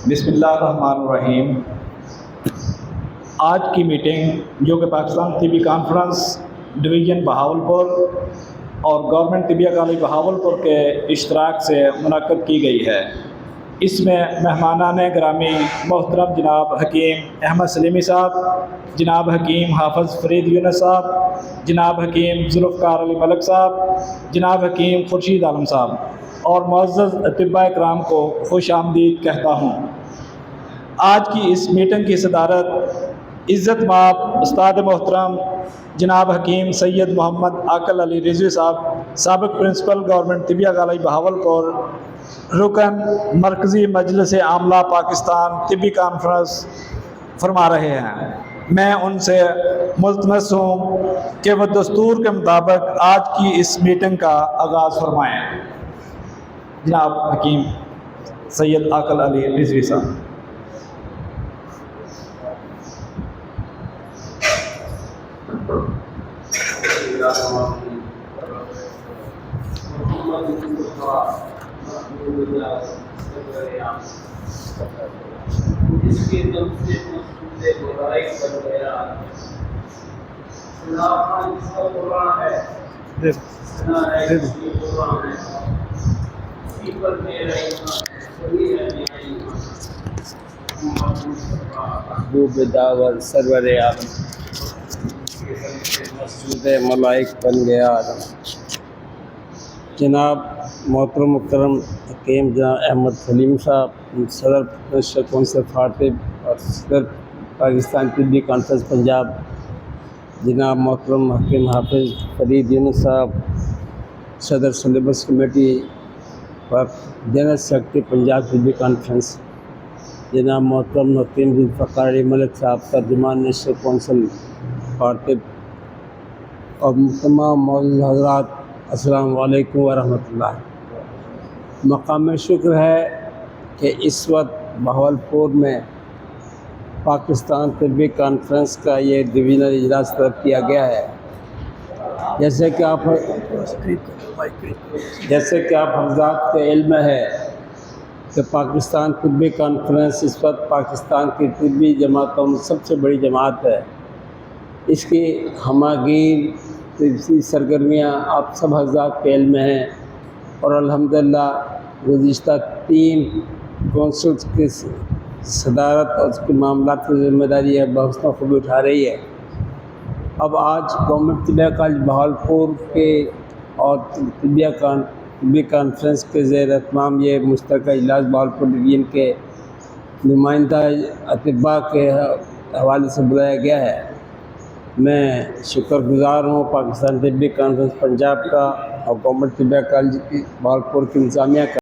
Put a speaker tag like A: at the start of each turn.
A: بسم اللہ الرحمن الرحیم۔ آج کی میٹنگ جو کہ پاکستان طبی کانفرنس ڈویژن بہاولپور اور گورنمنٹ طبیہ کالج بہاولپور کے اشتراک سے منعقد کی گئی ہے۔ اس میں مہمانان گرامی محترم جناب حکیم احمد سلیمی صاحب، جناب حکیم حافظ فرید یونس صاحب، جناب حکیم ذوالفقار علی ملک صاحب، جناب حکیم خورشید عالم صاحب اور معزز اطباء کرام کو خوش آمدید کہتا ہوں۔ آج کی اس میٹنگ کی صدارت عزت مآب استاد محترم جناب حکیم سید محمد عاقل علی رضوی صاحب، سابق principal government Tibbiya college Bahawalpur, رکن مرکزی مجلس عاملہ پاکستان طبی کانفرنس فرما رہے ہیں۔ میں ان سے ملتمس ہوں کہ وہ دستور کے مطابق آج کی اس میٹنگ کا آغاز فرمائیں۔ جناب حکیم سید عاقل علی رضوی صاحب۔
B: اس کے دم سے مسجد ملائک بن گیا، خلافہ جس کا قرآن ہے، سنا ہے جس کی قرآن ہے، اسی پر میرا ایمان ہے، صحیح ہے میرا ایمان، محمد مصطفیٰ محبوب دعوت سرور عالم، اس کے دم سے مسجد ملائک بن گیا آدم۔ جناب محترم مکرم حکیم جناب احمد سلیم صاحب، صدر نیشنل کونسل فار طب اور صدر پاکستان طبی کانفرنس پنجاب، جناب محترم حکیم حافظ فرید یونس صاحب، صدر سلیبس کمیٹی اور جنرل سیکرٹری پنجاب طبی کانفرنس، جناب محترم حکیم ذوالفقار علی ملک صاحب، ترجمان نیشنل کونسل فار طب اور تمام معزز حضرات، السلام علیکم ورحمۃ اللہ۔ مقام شکر ہے کہ اس وقت بہاولپور میں پاکستان طبی کانفرنس کا یہ ڈویژنل اجلاس طلب کیا گیا ہے۔ جیسے کہ آپ حضرات کے علم ہے کہ پاکستان طبی کانفرنس اس وقت پاکستان کی طبی جماعتوں میں سب سے بڑی جماعت ہے۔ اس کی ہماگیر طبی سرگرمیاں آپ سب حضرات کے علم میں ہیں، اور الحمدللہ گزشتہ 3 کونسلز کی صدارت اور اس کے معاملات کی ذمہ داری ہے بحسن خوبی اٹھا رہی ہے۔ اب آج گورنمنٹ طبیہ کالج بہاولپور کے اور طبی کانفرنس کے زیر اہتمام یہ مشترکہ اجلاس بہاولپور ڈویژن کے نمائندہ اطباء کے حوالے سے بلایا گیا ہے۔ میں شکر گزار ہوں پاکستان طبی کانفرنس پنجاب کا اور گورنمنٹ طبیہ کالج بہاولپور کی انتظامیہ کا۔